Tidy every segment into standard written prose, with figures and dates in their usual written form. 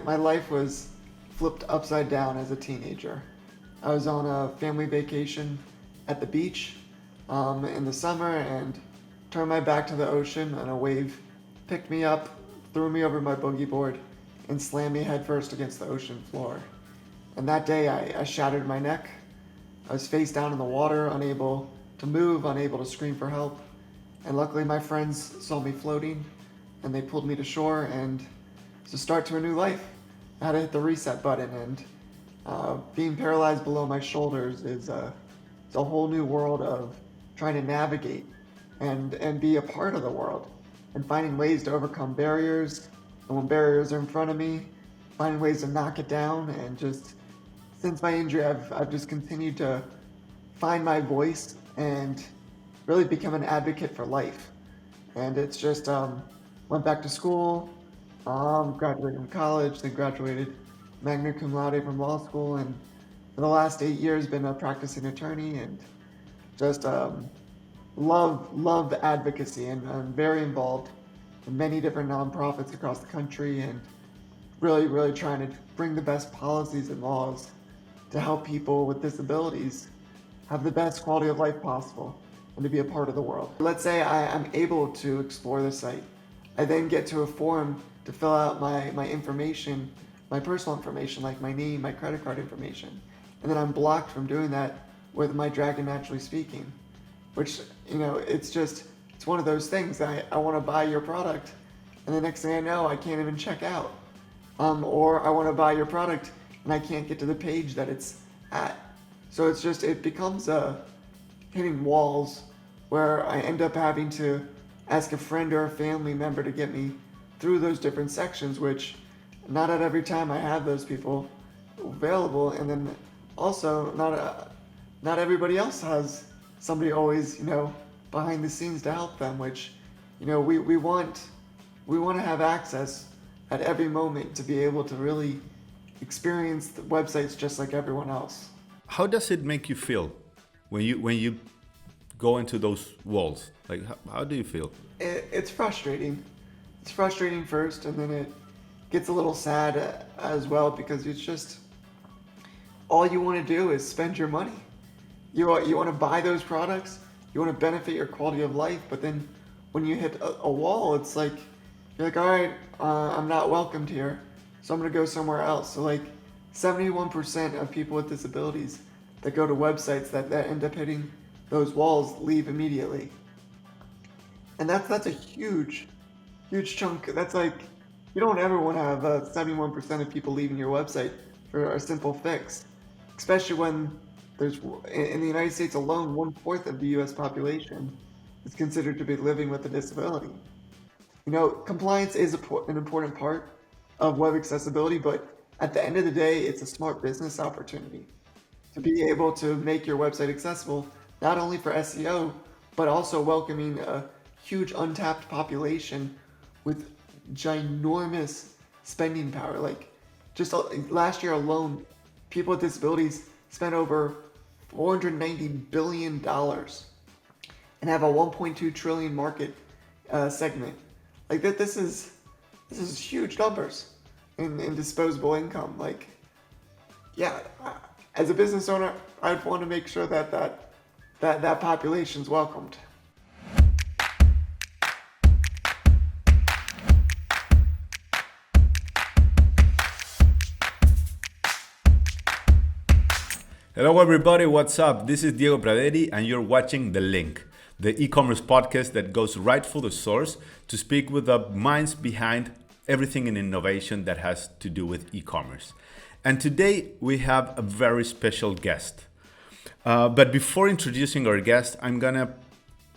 my life was flipped upside down as a teenager. I was on a family vacation at the beach in the summer and turned my back to the ocean, and a wave picked me up, threw me over my boogie board, and slammed me headfirst against the ocean floor. And that day I shattered my neck. I was face down in the water, unable to move, unable to scream for help. And luckily my friends saw me floating and they pulled me to shore, and it's a start to a new life. I had to hit the reset button, and being paralyzed below my shoulders is it's a whole new world of trying to navigate and be a part of the world and finding ways to overcome barriers. And when barriers are in front of me, finding ways to knock it down. And just since my injury, I've just continued to find my voice and really become an advocate for life. And it's just went back to school, graduated from college, then graduated magna cum laude from law school, and for the last 8 years been a practicing attorney, and just love advocacy, and I'm very involved in many different nonprofits across the country, and really trying to bring the best policies and laws to help people with disabilities have the best quality of life possible and to be a part of the world. Let's say I'm able to explore the site. I then get to a form to fill out my information, my personal information, like my name, my credit card information. And then I'm blocked from doing that with my Dragon Naturally Speaking, which, it's one of those things. I want to buy your product, and the next thing I know, I can't even check out. Or I want to buy your product and I can't get to the page that it's at. So it becomes hitting walls where I end up having to ask a friend or a family member to get me through those different sections, which not at every time I have those people available. And then also not everybody else has somebody always, behind the scenes to help them, which, we want to have access at every moment to be able to really experience the websites just like everyone else. How does it make you feel when you go into those walls? Like, how do you feel? It's frustrating. It's frustrating first, and then it gets a little sad as well, because it's just all you want to do is spend your money. You want to buy those products, you want to benefit your quality of life, but then when you hit a wall, it's like you're like, all right, I'm not welcomed here, so I'm going to go somewhere else. So like 71% of people with disabilities that go to websites that end up hitting those walls leave immediately. And that's a huge chunk. That's like, you don't ever want to have 71% of people leaving your website for a simple fix, especially when there's, in the United States alone, 1/4 of the US population is considered to be living with a disability. Compliance is an important part of web accessibility, but at the end of the day, it's a smart business opportunity to be able to make your website accessible, not only for SEO, but also welcoming a huge untapped population with ginormous spending power. Like just last year alone, people with disabilities spent over $490 billion and have a 1.2 trillion market segment. Like that, this is huge numbers in disposable income. Like, yeah, as a business owner, I'd want to make sure that population's welcomed. Hello everybody, what's up? This is Diego Praderi and you're watching The Link, the e-commerce podcast that goes right for the source to speak with the minds behind everything in innovation that has to do with e-commerce. And today we have a very special guest. But before introducing our guest, I'm gonna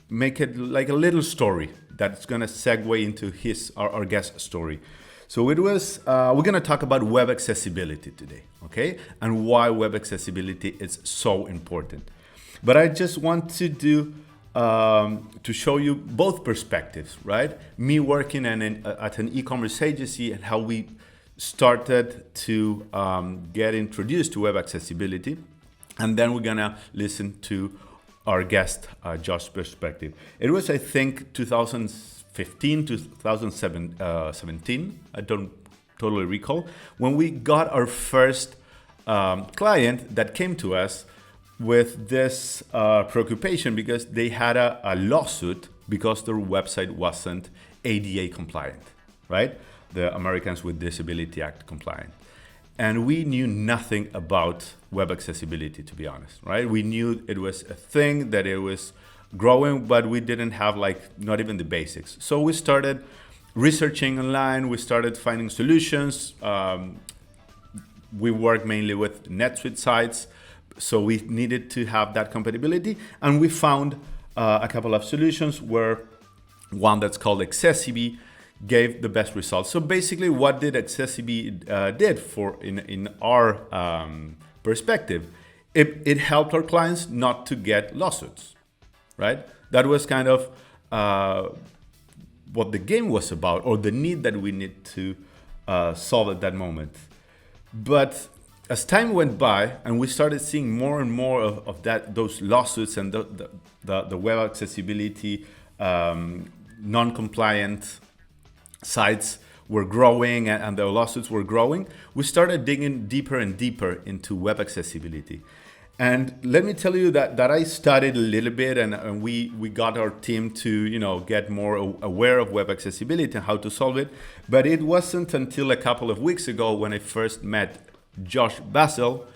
make it like a little story that's gonna segue into our guest story. So we're gonna talk about web accessibility today, okay? And why web accessibility is so important. But I just want to show you both perspectives, right? Me working at an e-commerce agency and how we started to get introduced to web accessibility. And then we're gonna listen to our guest, Josh's perspective. It was, I think, 2015, 2017. I don't totally recall, when we got our first client that came to us with this preoccupation because they had a lawsuit because their website wasn't ADA compliant, right? The Americans with Disability Act compliant. And we knew nothing about web accessibility, to be honest, right? We knew it was a thing, that it was growing, but we didn't have not even the basics. So we started researching online, we started finding solutions. We work mainly with NetSuite sites, so we needed to have that compatibility. And we found a couple of solutions where one that's called accessiBe gave the best results. So basically, what did accessiBe did in our perspective? It helped our clients not to get lawsuits, right? That was kind of what the game was about, or the need that we need to solve at that moment. But as time went by and we started seeing more and more of those lawsuits and the web accessibility non-compliant sites were growing and the lawsuits were growing, we started digging deeper and deeper into web accessibility. And let me tell you that I studied a little bit, and we got our team to get more aware of web accessibility and how to solve it. But it wasn't until a couple of weeks ago when I first met Josh Basile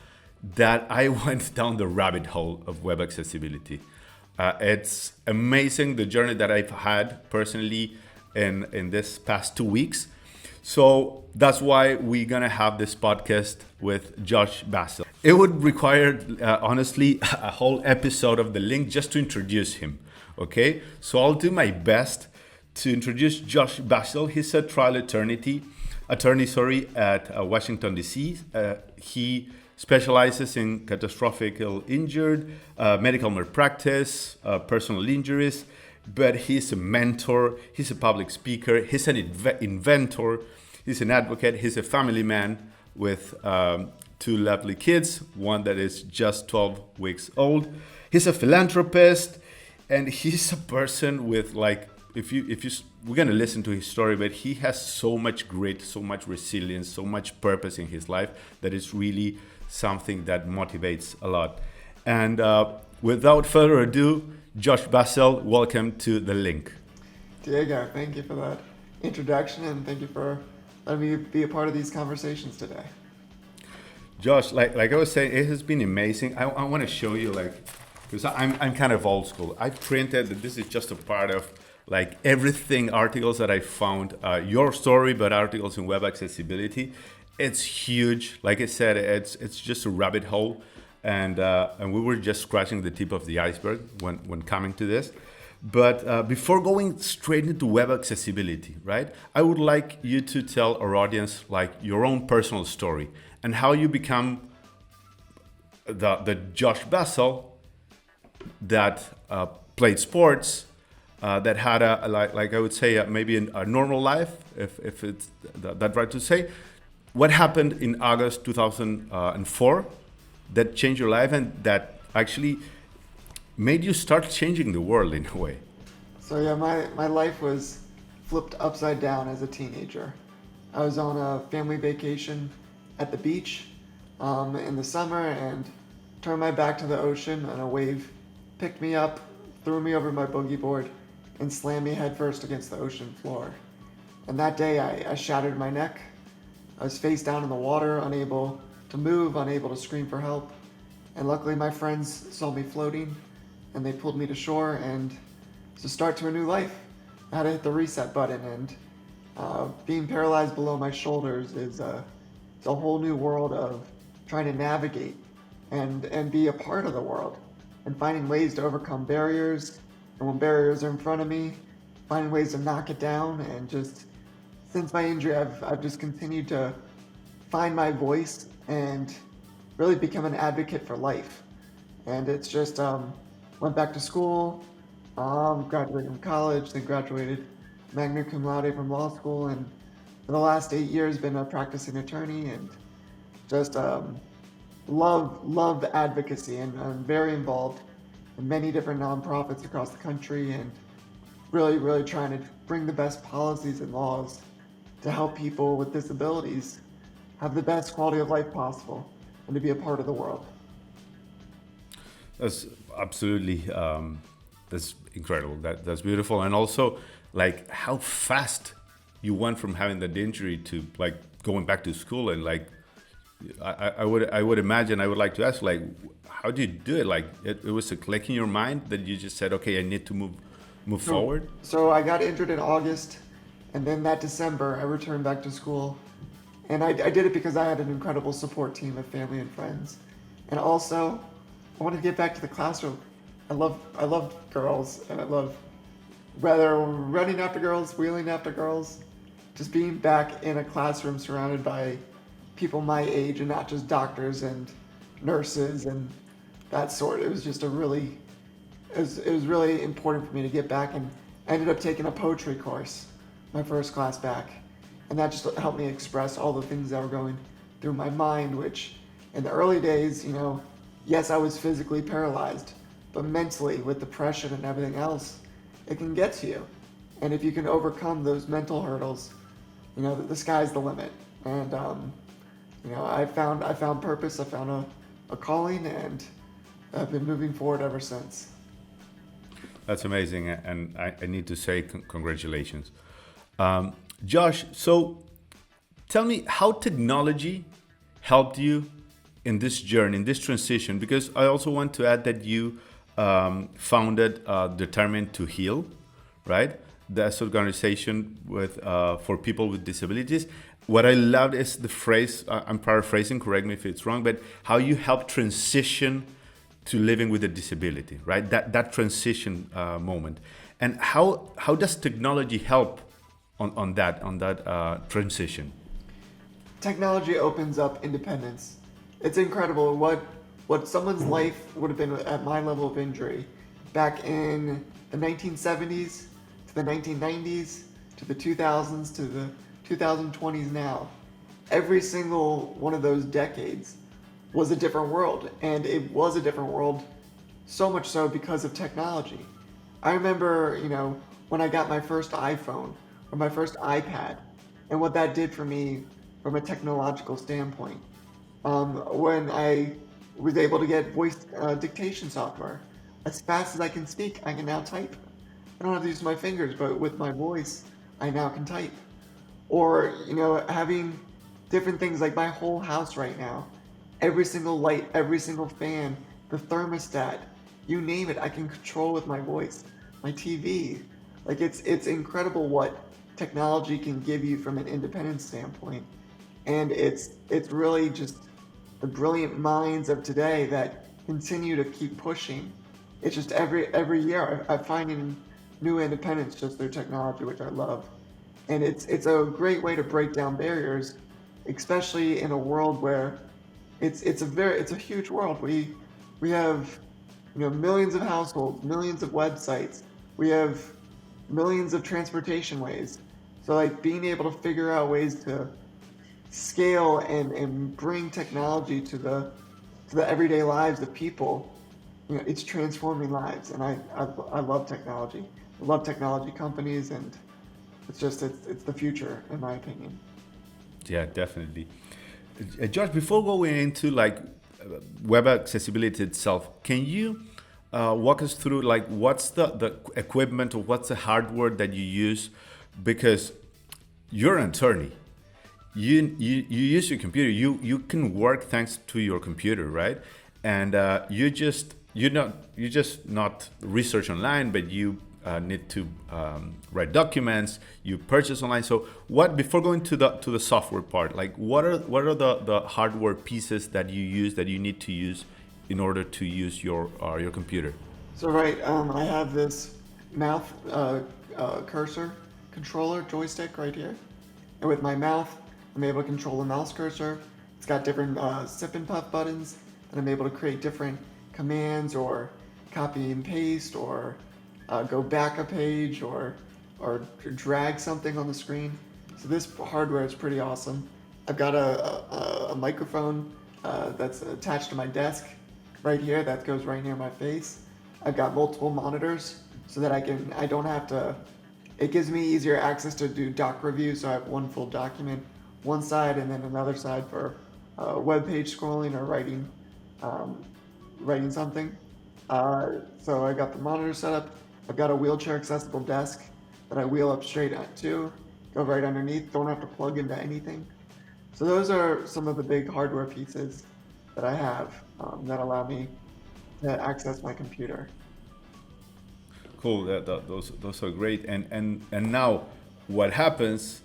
that I went down the rabbit hole of web accessibility. It's amazing the journey that I've had personally in this past 2 weeks. So that's why we're gonna have this podcast with Josh Basile. It would require, honestly, a whole episode of The Link just to introduce him, okay? So I'll do my best to introduce Josh Basile. He's a trial attorney, at Washington, D.C. He specializes in catastrophic injured, medical malpractice, personal injuries, but he's a mentor, he's a public speaker, he's an inventor, he's an advocate, he's a family man with 2 lovely kids, one that is just 12 weeks old. He's a philanthropist, and he's a person with we're gonna listen to his story, but he has so much grit, so much resilience, so much purpose in his life that is really something that motivates a lot. And without further ado, Josh Basile, welcome to The Link. Diego, thank you for that introduction, and thank you for letting me be a part of these conversations today. Josh, like I was saying, it has been amazing. I want to show you, because I'm kind of old school. I printed that this is just a part of everything, articles that I found, your story, but articles in web accessibility. It's huge. Like I said, it's just a rabbit hole. And we were just scratching the tip of the iceberg when coming to this. But before going straight into web accessibility, right, I would like you to tell our audience your own personal story and how you become the Josh Basile that played sports, that had I would say maybe a normal life, if it's that right to say. What happened in August 2004 that changed your life and that actually made you start changing the world in a way? So yeah, my life was flipped upside down as a teenager. I was on a family vacation at the beach in the summer and turned my back to the ocean, and a wave picked me up, threw me over my boogie board, and slammed me headfirst against the ocean floor. And that day I shattered my neck. I was face down in the water, unable to move, unable to scream for help. And luckily my friends saw me floating and they pulled me to shore, and it's a start to a new life. I had to hit the reset button, and being paralyzed below my shoulders is it's a whole new world of trying to navigate and be a part of the world and finding ways to overcome barriers. And when barriers are in front of me, finding ways to knock it down. And just since my injury, I've just continued to find my voice and really become an advocate for life. And it's just went back to school, graduated from college, then graduated magna cum laude from law school, and for the last 8 years been a practicing attorney, and just love advocacy, and I'm very involved in many different nonprofits across the country, and really trying to bring the best policies and laws to help people with disabilities have the best quality of life possible and to be a part of the world. That's absolutely that's incredible. That's beautiful, and also like how fast you went from having that injury to like going back to school, and like I would imagine I would like to ask like how did you do it? Like it was a click in your mind that you just said, okay, I need to move So, forward. so I got injured in August, and then that December I returned back to school, and I did it because I had an incredible support team of family and friends, and also I wanted to get back to the classroom. I love girls, and I love whether running after girls, wheeling after girls, just being back in a classroom surrounded by people my age and not just doctors and nurses and that sort. It was just it was really important for me to get back, and I ended up taking a poetry course, my first class back, and that just helped me express all the things that were going through my mind, which in the early days, yes, I was physically paralyzed, but mentally with depression and everything else, it can get to you. And if you can overcome those mental hurdles, the sky's the limit. And I found purpose, I found a calling, and I've been moving forward ever since. That's amazing, and I need to say congratulations, Josh. So tell me how technology helped you in this journey, in this transition, because I also want to add that you founded Determined to Heal, right? That's organization with for people with disabilities. What I loved is the phrase, I'm paraphrasing, correct me if it's wrong, but how you help transition to living with a disability, right? That transition moment. And how does technology help on that transition? Technology opens up independence. It's incredible what someone's life would have been at my level of injury back in the 1970s to the 1990s to the 2000s to the 2020s now. Every single one of those decades was a different world, and it was a different world so much so because of technology. I remember, when I got my first iPhone or my first iPad and what that did for me from a technological standpoint. When I was able to get voice dictation software, as fast as I can speak, I can now type. I don't have to use my fingers, but with my voice, I now can type. Or, having different things like my whole house right now, every single light, every single fan, the thermostat, you name it, I can control with my voice. My TV, like it's incredible what technology can give you from an independence standpoint, and it's really just the brilliant minds of today that continue to keep pushing. It's just every year I'm finding new independence just through technology, which I love, and it's a great way to break down barriers, especially in a world where it's a huge world. We have millions of households, millions of websites. We have millions of transportation ways. So like being able to figure out ways to scale and bring technology to the everyday lives of people, it's transforming lives. And I love technology. I love technology companies, and it's the future in my opinion. Yeah, definitely. Josh, before going into like web accessibility itself, can you walk us through like what's the equipment or what's the hardware that you use? Because you're an attorney, you use your computer. You can work thanks to your computer, right? And you just not research online, but you need to write documents. You purchase online. So what before going to the software part, like what are the hardware pieces that you use that you need to use in order to use your computer? So right, I have this mouth cursor controller joystick right here, and with my mouth, I'm able to control the mouse cursor. It's got different sip and puff buttons, and I'm able to create different commands or copy and paste or go back a page or drag something on the screen. So this hardware is pretty awesome. I've got a microphone that's attached to my desk right here that goes right near my face. I've got multiple monitors so that I don't have to It gives me easier access to do doc reviews, so I have one full document, one side, and then another side for web page scrolling or um, writing something. So I got the monitor set up. I've got a wheelchair accessible desk that I wheel up straight to, go right underneath. Don't have to plug into anything. So those are some of the big hardware pieces that I have that allow me to access my computer. Cool. Those are great. And now, what happens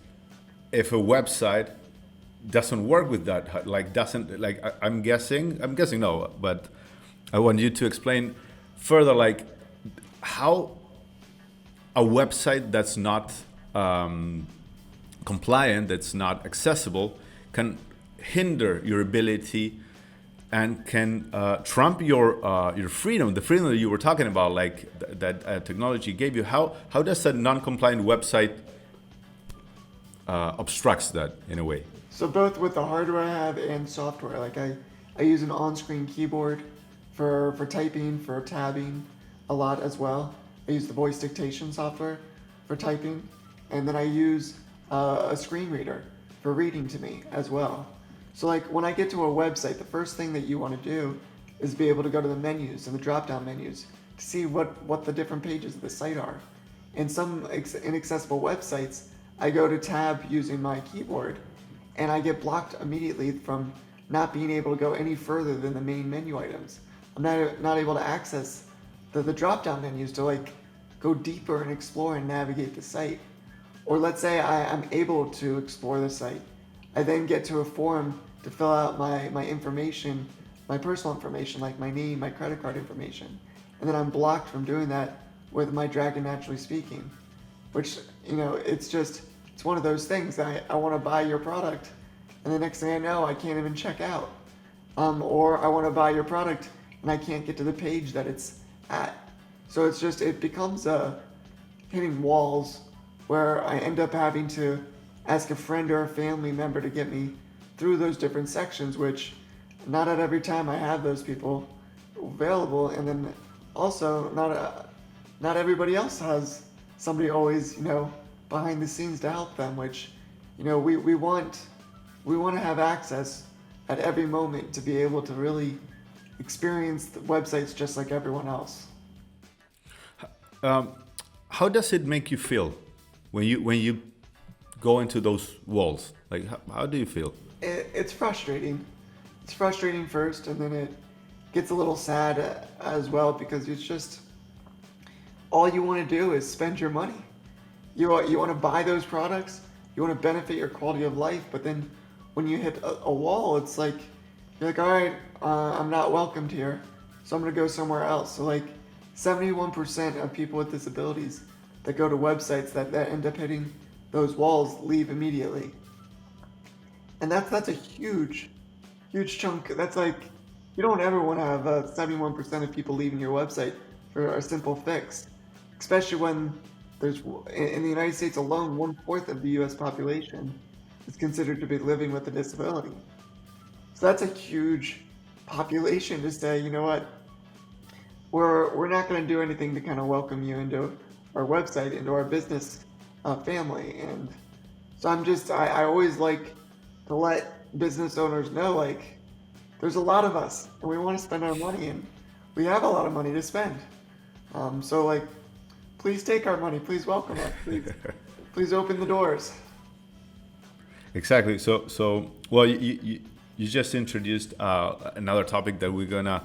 if a website doesn't work with that? Like doesn't like I'm guessing no, but I want you to explain further, like how a website that's not compliant, that's not accessible, can hinder your ability and can trump your freedom, the freedom that you were talking about, like that technology gave you. How does a non-compliant website obstructs that in a way? So both with the hardware I have and software, like I use an on-screen keyboard for typing, for tabbing a lot as well. I use the voice dictation software for typing, and then I use a screen reader for reading to me as well. So like when I get to a website, the first thing that you want to do is be able to go to the menus and the drop-down menus to see what the different pages of the site are. In some inaccessible websites, I go to tab using my keyboard and I get blocked immediately from not being able to go any further than the main menu items. I'm not able to access the drop-down menus to like go deeper and explore and navigate the site. Or let's say I'm able to explore the site. I then get to a form to fill out my information, my personal information, like my name, my credit card information. And then I'm blocked from doing that with my Dragon Naturally Speaking, which, it's one of those things. I want to buy your product, and the next thing I know, I can't even check out. Or I want to buy your product, and I can't get to the page that it's at. So it becomes hitting walls where I end up having to ask a friend or a family member to get me through those different sections, which not at every time I have those people available. And then also not everybody else has somebody always, behind the scenes to help them, which, we want to have access at every moment to be able to really experience the websites just like everyone else. How does it make you feel when you go into those walls? Like how do you feel? It's frustrating. It's frustrating first, and then it gets a little sad as well, because it's just all you want to do is spend your money. You want to buy those products. You want to benefit your quality of life, but then when you hit a wall, it's like you're like, all right, I'm not welcomed here, so I'm gonna go somewhere else. So like 71% of people with disabilities that go to websites that end up hitting those walls leave immediately. And that's a huge chunk. That's like, you don't ever want to have 71% of people leaving your website for a simple fix, especially when there's, in the United States alone, 1/4 of the US population is considered to be living with a disability. So that's a huge population to say, you know what, we're not going to do anything to kind of welcome you into our website, into our business family. And so I always like to let business owners know, like, there's a lot of us and we want to spend our money, and we have a lot of money to spend. So like, please take our money, please welcome us, please open the doors. Exactly. So well, you just introduced another topic that we're gonna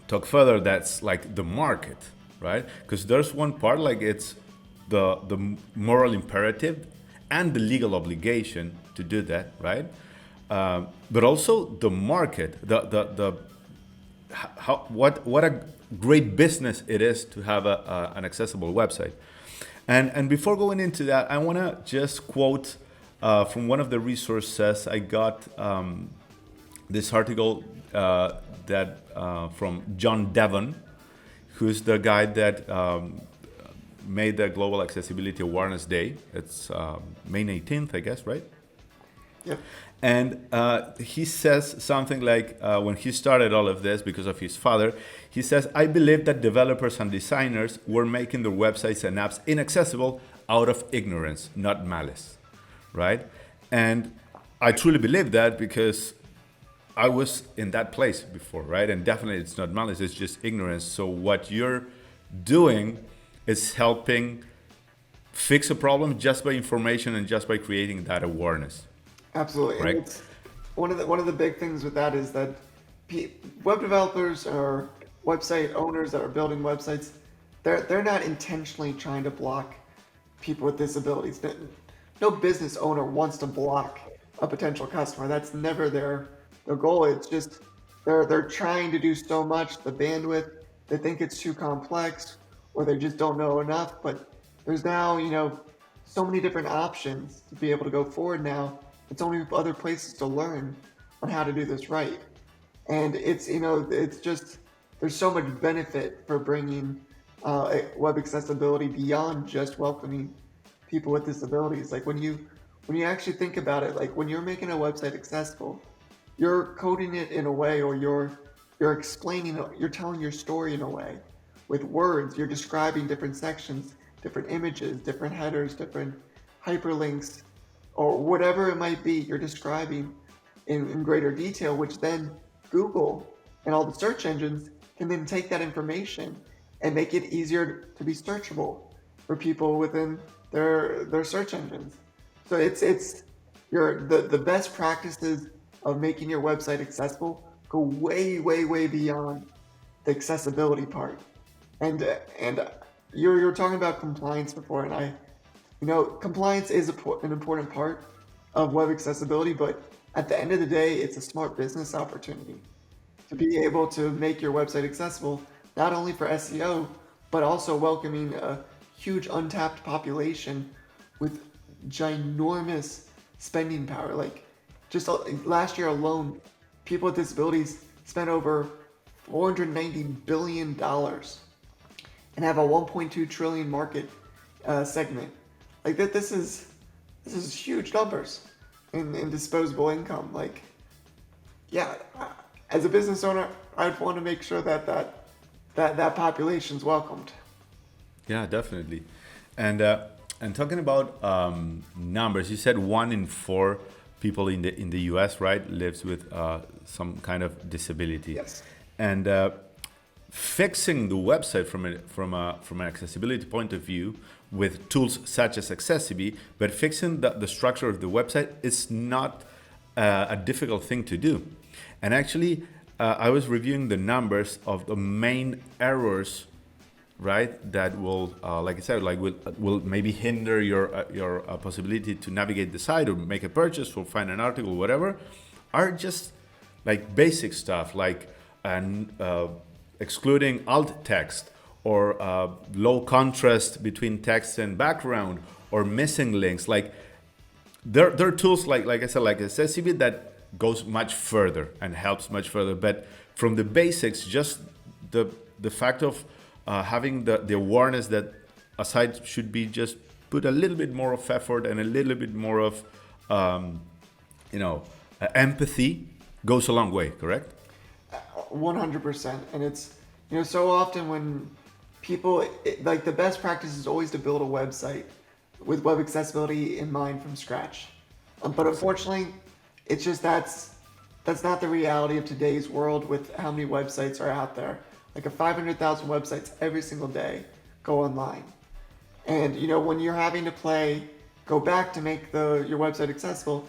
talk further. That's like the market, right? Because there's one part, like it's the moral imperative and the legal obligation to do that, right? But also the market, what a great business it is to have an accessible website. And before going into that, I want to just quote from one of the resources I got, this article from John Devon, who's the guy that made the Global Accessibility Awareness Day. It's May 18th, I guess, right? Yep. And he says something like, when he started all of this because of his father, he says, I believe that developers and designers were making their websites and apps inaccessible out of ignorance, not malice, right? And I truly believe that because I was in that place before, right? And definitely it's not malice, it's just ignorance. So what you're doing is helping fix a problem just by information and just by creating that awareness, Absolutely, and right? it's one of the big things with that is that web developers or website owners that are building websites, they're not intentionally trying to block people with disabilities. No business owner wants to block a potential customer. That's never their goal. It's just they're trying to do so much. The bandwidth, they think it's too complex, or they just don't know enough. But there's now, so many different options to be able to go forward now. It's only other places to learn on how to do this right. And it's just, there's so much benefit for bringing web accessibility beyond just welcoming people with disabilities. Like when you actually think about it, like when you're making a website accessible, you're coding it in a way, or you're explaining it, you're telling your story in a way with words. You're describing different sections, different images, different headers, different hyperlinks, or whatever it might be. You're describing in greater detail, which then Google and all the search engines can then take that information and make it easier to be searchable for people within their search engines. So it's the best practices of making your website accessible go way beyond the accessibility part. And you're talking about compliance before, and compliance is an important part of web accessibility, but at the end of the day, it's a smart business opportunity to be able to make your website accessible, not only for SEO, but also welcoming a huge untapped population with ginormous spending power. Like just last year alone, people with disabilities spent over $490 billion and have a 1.2 trillion market segment. Like that, this is huge numbers in disposable income. Like, yeah, as a business owner, I'd want to make sure that population's welcomed. Yeah, definitely. And talking about numbers, you said 1 in 4 people in the U.S., right, lives with some kind of disability. Yes. And fixing the website from an accessibility point of view with tools such as accessiBe, but fixing the structure of the website is not a difficult thing to do. And actually, I was reviewing the numbers of the main errors, right, that will, like I said, like will maybe hinder your possibility to navigate the site or make a purchase or find an article, whatever, are just like basic stuff, like excluding alt text, or low contrast between text and background, or missing links. Like there are tools like I said, like accessiBe, that goes much further and helps much further. But from the basics, just the fact of having the awareness that a site should be just put a little bit more of effort and a little bit more of empathy goes a long way, correct? 100%. And it's, so often when people, like the best practice is always to build a website with web accessibility in mind from scratch. But unfortunately, it's just that's not the reality of today's world with how many websites are out there. Like 500,000 websites every single day go online. And when you're having to go back to make your website accessible,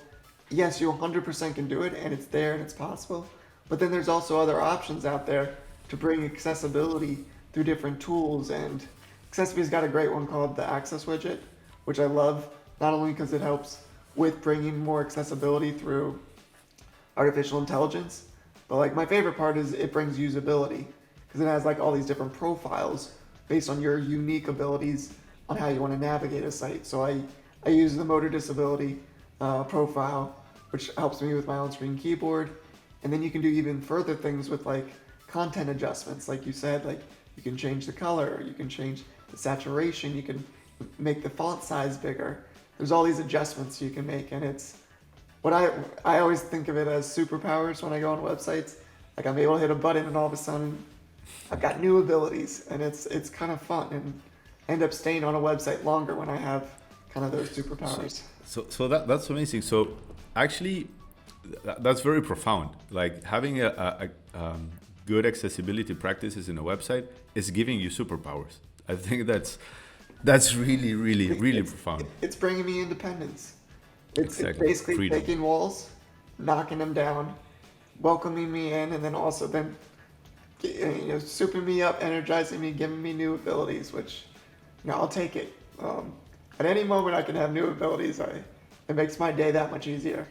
yes, you 100% can do it, and it's there and it's possible. But then there's also other options out there to bring accessibility through different tools. And accessiBe's got a great one called the Access widget, which I love, not only because it helps with bringing more accessibility through artificial intelligence, but like my favorite part is it brings usability, because it has like all these different profiles based on your unique abilities on how you want to navigate a site. So I use the motor disability profile, which helps me with my on-screen keyboard. And then you can do even further things with like content adjustments. Like you said, like you can change the color, you can change the saturation, you can make the font size bigger. There's all these adjustments you can make, and what I always think of it as superpowers when I go on websites. Like I'm able to hit a button and all of a sudden I've got new abilities, and it's kind of fun, and I end up staying on a website longer when I have kind of those superpowers. So that's amazing. So actually, that's very profound. Like having good accessibility practices in a website is giving you superpowers. I think that's really, really, really profound. It's bringing me independence. It's Exactly. basically Freedom. taking walls, knocking them down, welcoming me in, and then also then souping me up, energizing me, giving me new abilities, which I'll take it. At any moment, I can have new abilities. It makes my day that much easier.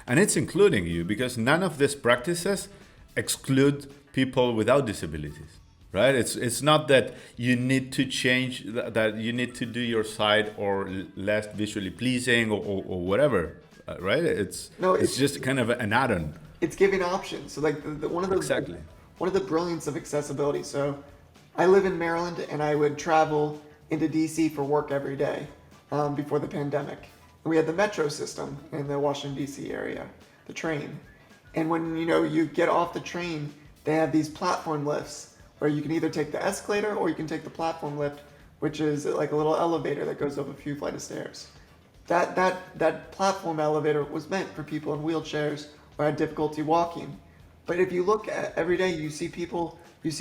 And it's including you because none of these practices exclude people without disabilities, right? It's not that you need to change that you need to do your site or less visually pleasing or whatever, right? It's just kind of an add-on. It's giving options. So like one of the Exactly. one of the brilliance of accessibility. So I live in Maryland, and I would travel into DC for work every day before the pandemic. And we had the metro system in the Washington DC area, the train. And when you get off the train, they have these platform lifts where you can either take the escalator or you can take the platform lift, which is like a little elevator that goes up a few flights of stairs. That platform elevator was meant for people in wheelchairs or had difficulty walking. But if you look at every day, you see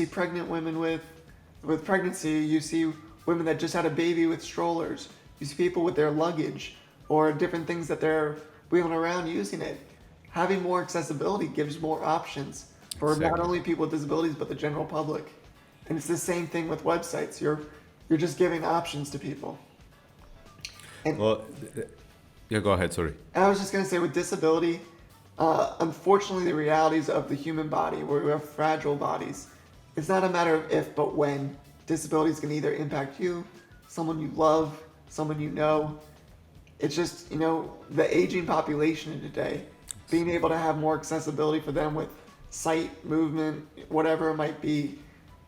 pregnant women with pregnancy, you see women that just had a baby with strollers, you see people with their luggage or different things that they're wheeling around using it. Having more accessibility gives more options for not Exactly. only people with disabilities but the general public. And it's the same thing with websites. You're just giving options to people. And Well, yeah, go ahead. Sorry. I was just going to say with disability, unfortunately, the realities of the human body, where we have fragile bodies, it's not a matter of if, but when. Disabilities can either impact you, someone you love, someone you know. It's just, the aging population today, being able to have more accessibility for them with sight, movement, whatever it might be.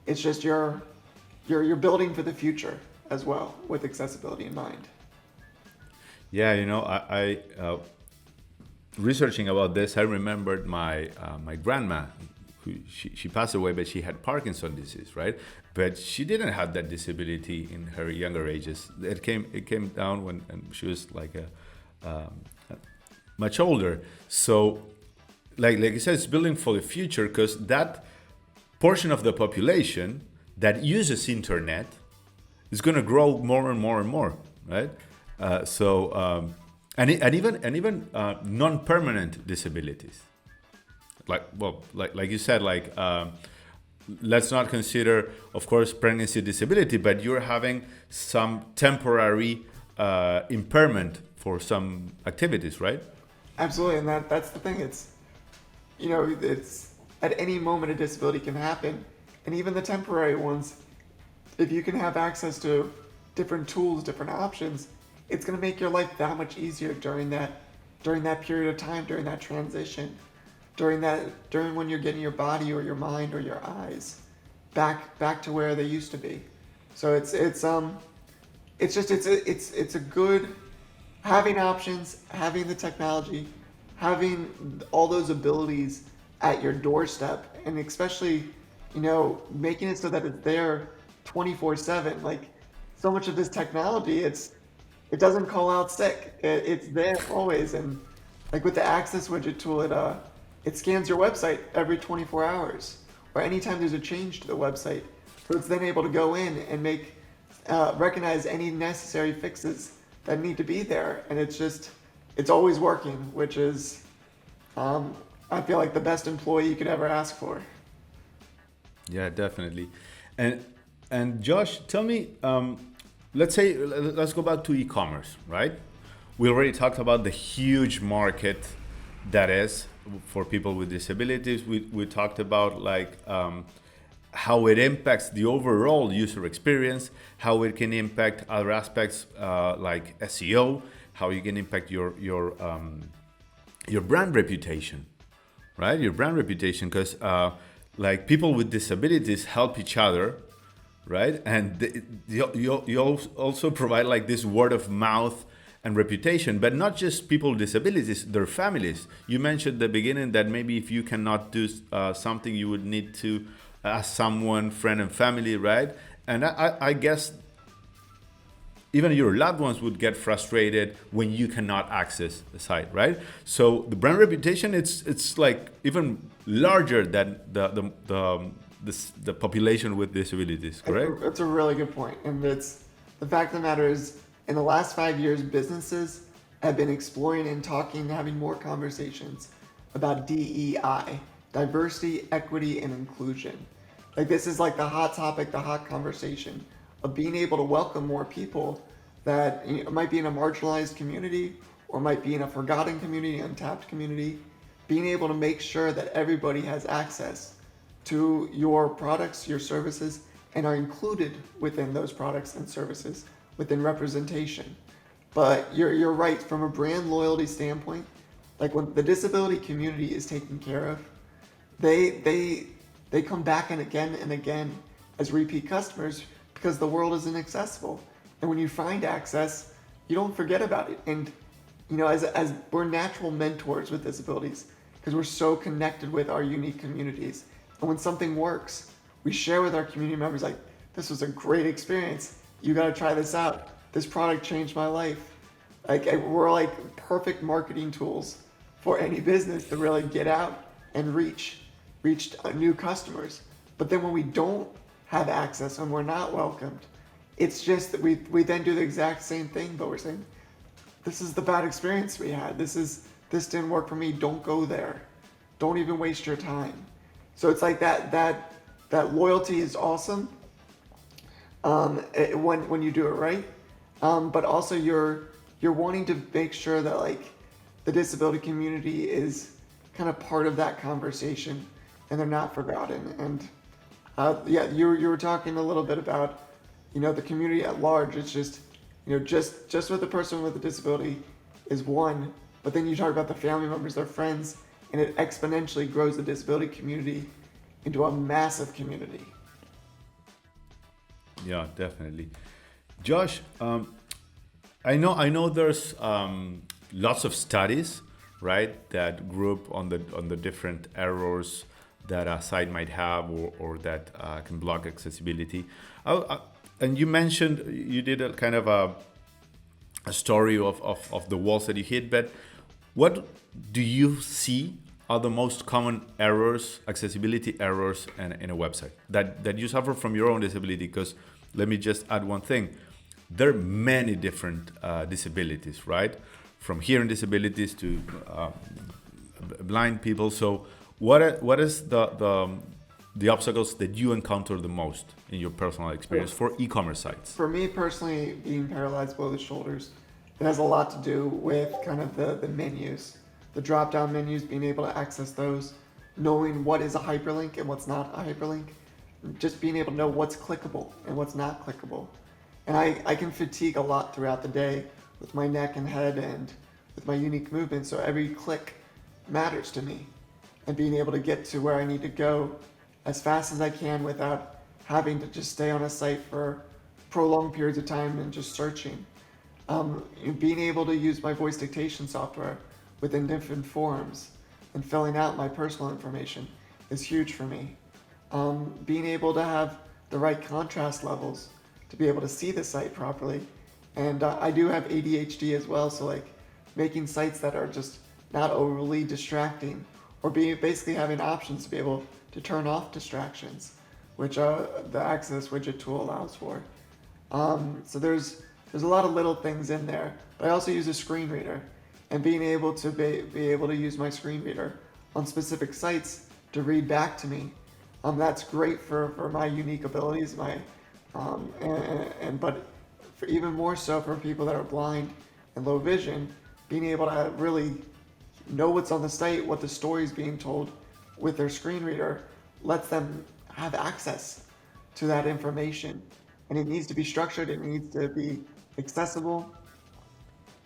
It's just you're building for the future as well with accessibility in mind. Yeah, I researching about this, I remembered my grandma, who she passed away, but she had Parkinson's disease, right? But she didn't have that disability in her younger ages. It came down when she was like much older. So, like you said, it's building for the future because that portion of the population that uses internet is going to grow more and more and more, right? And even non-permanent disabilities, like you said, let's not consider, of course, pregnancy disability, but you're having some temporary impairment for some activities, right? Absolutely, and that's the thing. It's at any moment a disability can happen, and even the temporary ones. If you can have access to different tools, different options, it's going to make your life that much easier during that period of time, during that transition, during when you're getting your body or your mind or your eyes back to where they used to be. So it's a good having options, having the technology, having all those abilities at your doorstep, and especially making it so that it's there 24/7. Like so much of this technology, it doesn't call out sick. It's there always, and like with the Access widget tool, it scans your website every 24 hours or anytime there's a change to the website. So it's then able to go in and recognize any necessary fixes that need to be there, and it's always working, which is I feel like the best employee you could ever ask for. Yeah, definitely. And Josh, tell me, let's go back to e-commerce, right? We already talked about the huge market that is for people with disabilities. We talked about how it impacts the overall user experience, how it can impact other aspects like SEO, how you can impact your brand reputation, right? Your brand reputation, because people with disabilities help each other, right? And you also provide this word of mouth and reputation, but not just people with disabilities, their families. You mentioned at the beginning that maybe if you cannot do something, you would need to ask someone, friend and family, right? And I guess even your loved ones would get frustrated when you cannot access the site, right? So the brand reputation, it's like even larger than the population with disabilities, correct? That's a really good point. And it's the fact of the matter is, in the last 5 years, businesses have been exploring and talking, having more conversations about DEI, diversity, equity, and inclusion. Like this is like the hot topic, the hot conversation of being able to welcome more people that might be in a marginalized community or might be in a forgotten community, untapped community, being able to make sure that everybody has access to your products, your services, and are included within those products and services within representation. But you're right, from a brand loyalty standpoint, like when the disability community is taken care of, they come back and again as repeat customers because the world is inaccessible. And when you find access, you don't forget about it. And as we're natural mentors with disabilities because we're so connected with our unique communities. And when something works, we share with our community members like, this was a great experience. You got to try this out. This product changed my life. Like we're like perfect marketing tools for any business to really get out and reach new customers. But then when we don't have access and we're not welcomed, it's just that we then do the exact same thing, but we're saying, this is the bad experience we had. This didn't work for me. Don't go there. Don't even waste your time. So it's like that loyalty is awesome when you do it right, but also you're wanting to make sure that like the disability community is kind of part of that conversation and they're not forgotten. And you were talking a little bit about the community at large. It's just just with the person with a disability is one, but then you talk about the family members, their friends, and it exponentially grows the disability community into a massive community. Yeah, definitely. Josh, I know there's lots of studies, right, that group on the different errors that a site might have or that can block accessibility. And you mentioned you did a kind of a story of the walls that you hit, but what do you see are the most common errors, accessibility errors in a website that you suffer from your own disability? Because let me just add one thing. There are many different disabilities, right? From hearing disabilities to blind people. So what is the obstacles that you encounter the most in your personal experience for e-commerce sites? For me personally, being paralyzed below the shoulders, it has a lot to do with kind of the menus, the drop-down menus, being able to access those, knowing what is a hyperlink and what's not a hyperlink, just being able to know what's clickable and what's not clickable. And I can fatigue a lot throughout the day with my neck and head and with my unique movement, so every click matters to me. And being able to get to where I need to go as fast as I can without having to just stay on a site for prolonged periods of time and just searching. Being able to use my voice dictation software within different forms and filling out my personal information is huge for me. Being able to have the right contrast levels to be able to see the site properly. And I do have ADHD as well, so like making sites that are just not overly distracting or basically having options to be able to turn off distractions, which the Access widget tool allows for. So there's a lot of little things in there, but I also use a screen reader, and being able to be able to use my screen reader on specific sites to read back to me. That's great for my unique abilities, but for even more so for people that are blind and low vision, being able to really know what's on the site, what the story is being told with their screen reader, lets them have access to that information. And it needs to be structured, it needs to be accessible.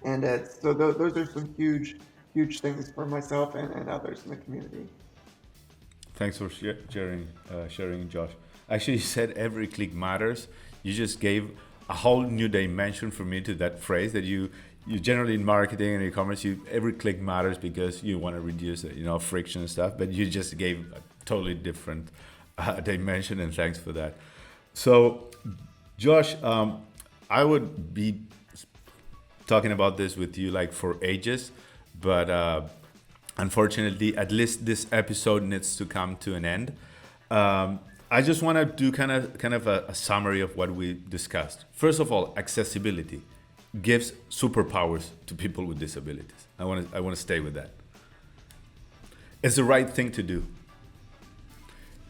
And so those are some huge things for myself and others in the community. Thanks for sharing, Josh. Actually, you said every click matters. You just gave a whole new dimension for me to that phrase that you you generally in marketing and e-commerce, every click matters because you want to reduce friction and stuff. But you just gave a totally different dimension, and thanks for that. So, Josh, I would be talking about this with you like for ages, but unfortunately, at least this episode needs to come to an end. I just want to do kind of a summary of what we discussed. First of all, accessibility gives superpowers to people with disabilities. I want to stay with that. It's the right thing to do.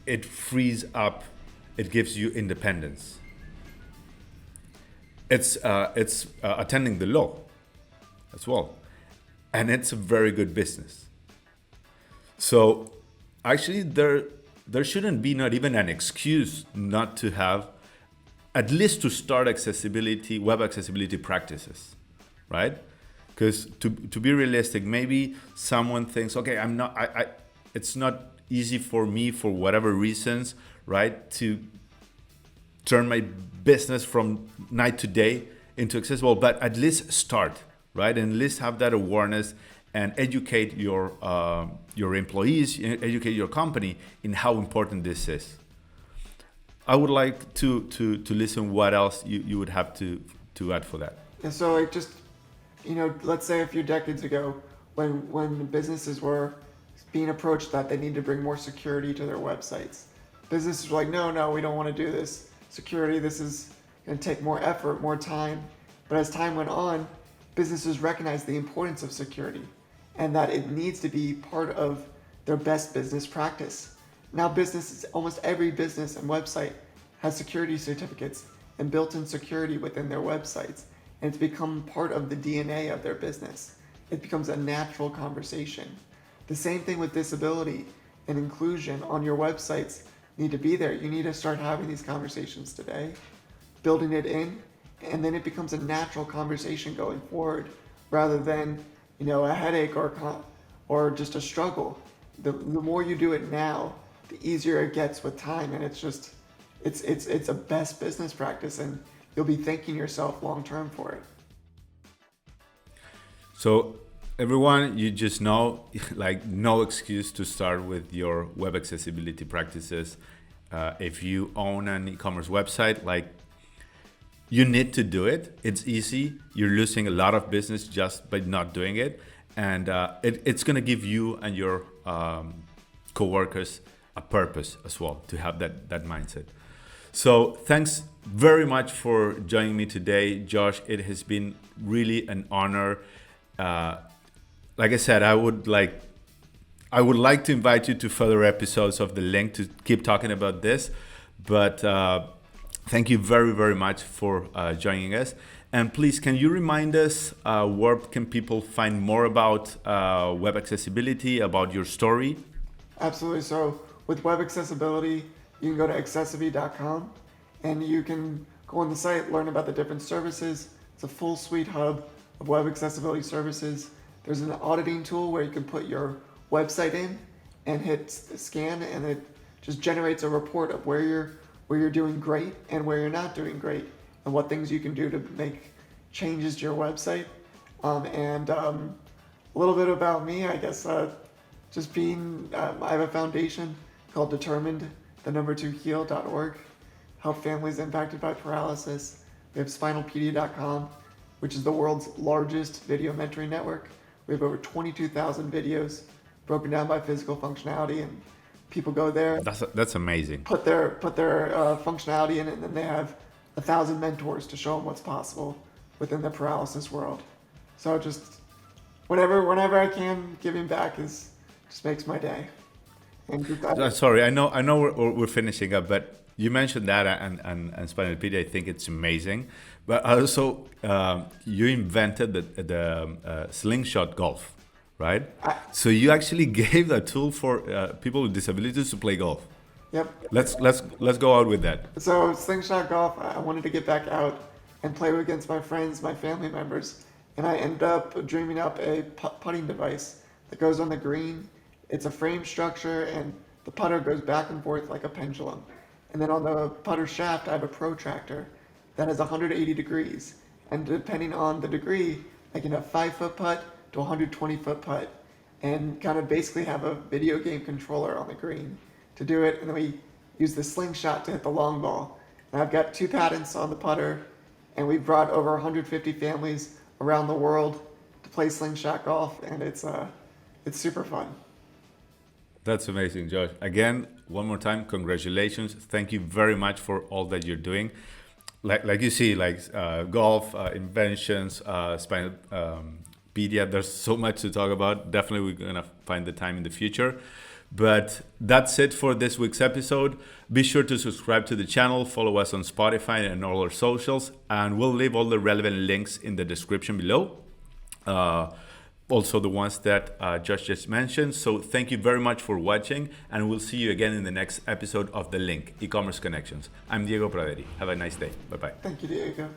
It frees up. It gives you independence. It's attending the law as well, and it's a very good business. So actually, there shouldn't be not even an excuse not to have, at least to start web accessibility practices, right? Because to be realistic, maybe someone thinks, okay, it's not easy for me for whatever reasons, right, to turn my business from night to day into accessible, but at least start, right? And at least have that awareness and educate your employees, educate your company in how important this is. I would like to listen what else you would have to add for that. Yeah, so like just, let's say a few decades ago when businesses were being approached that they need to bring more security to their websites. Businesses were like, no, we don't want to do this. Security, this is going to take more effort, more time. But as time went on, businesses recognized the importance of security and that it needs to be part of their best business practice. Now almost every business and website has security certificates and built-in security within their websites, and it's become part of the DNA of their business. It becomes a natural conversation. The same thing with disability and inclusion on your websites need to be there. You need to start having these conversations today, building it in, and then it becomes a natural conversation going forward rather than, a headache or just a struggle. The more you do it now, the easier it gets with time, and it's a best business practice, and you'll be thanking yourself long term for it. So everyone, you just know, like, no excuse to start with your web accessibility practices. If you own an e-commerce website, like, you need to do it. It's easy. You're losing a lot of business just by not doing it. And it's going to give you and your coworkers a purpose as well, to have that mindset. So thanks very much for joining me today, Josh. It has been really an honor. Like I said, I would like to invite you to further episodes of The Link to keep talking about this. But thank you very, very much for joining us. And please, can you remind us where can people find more about web accessibility, about your story? Absolutely. So with web accessibility, you can go to accessiBe.com and you can go on the site, learn about the different services. It's a full suite hub of web accessibility services. There's an auditing tool where you can put your website in and hit scan, and it just generates a report of where you're doing great and where you're not doing great, and what things you can do to make changes to your website. And a little bit about me, I guess, just being, I have a foundation called determined2heal.org, help families impacted by paralysis. We have spinalpedia.com, which is the world's largest video mentoring network. We have over 22,000 videos broken down by physical functionality, and people go there. That's amazing. Put their functionality in it, and then they have 1,000 mentors to show them what's possible within the paralysis world. So just whenever I can, giving back just makes my day. And sorry, I know we're finishing up, but you mentioned that and Spinalpedia. I think it's amazing. But also, you invented the slingshot golf, right? So you actually gave a tool for people with disabilities to play golf. Yep. Let's go out with that. So slingshot golf, I wanted to get back out and play against my friends, my family members, and I ended up dreaming up a putting device that goes on the green. It's a frame structure, and the putter goes back and forth like a pendulum. And then on the putter shaft, I have a protractor that is 180 degrees. And depending on the degree, like in a 5-foot putt to a 120-foot putt, and kind of basically have a video game controller on the green to do it. And then we use the slingshot to hit the long ball. And I've got 2 patents on the putter, and we've brought over 150 families around the world to play slingshot golf, and it's super fun. That's amazing, Josh. Again, one more time, congratulations. Thank you very much for all that you're doing. Like you see, golf, inventions, Spinopedia, there's so much to talk about. Definitely we're gonna find the time in the future. But that's it for this week's episode. Be sure to subscribe to the channel, follow us on Spotify and all our socials, and we'll leave all the relevant links in the description below. Also the ones that Josh just mentioned. So thank you very much for watching, and we'll see you again in the next episode of The Link, E-Commerce Connections. I'm Diego Praderi. Have a nice day. Bye-bye. Thank you, Diego.